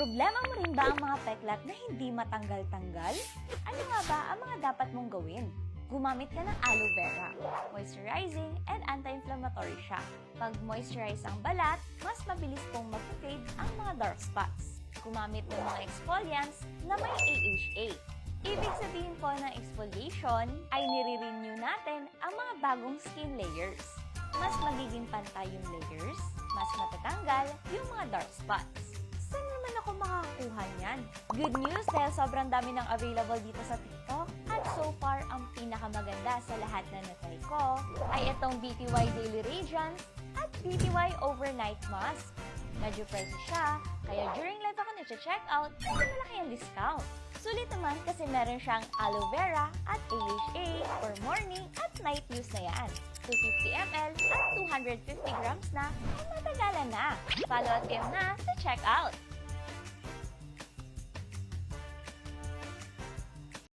Problema mo rin ba ang mga peklat na hindi matanggal-tanggal? Ano nga ba ang mga dapat mong gawin? Gumamit ka ng aloe vera. Moisturizing and anti-inflammatory siya. Pag moisturize ang balat, mas mabilis pong mag-fade ang mga dark spots. Gumamit ng mga exfoliants na may AHA. Ibig sabihin po ng exfoliation ay nire-renew natin ang mga bagong skin layers. Mas magiging pantay yung layers, mas matatanggal yung mga dark spots. Saan naman ako makakakuha niyan? Good news dahil sobrang dami ng available dito sa TikTok. At so far, ang pinakamaganda sa lahat na natry ko ay itong BTY Daily Radiance at BTY Overnight Mask. Medyo pricey siya, kaya during live ako na-check out, malaki ang discount. Sulit naman kasi meron siyang aloe vera at AHA for morning at night use na yan. 250 ml at 250 grams na, ay matagalan na. Follow at PM na sa checkout!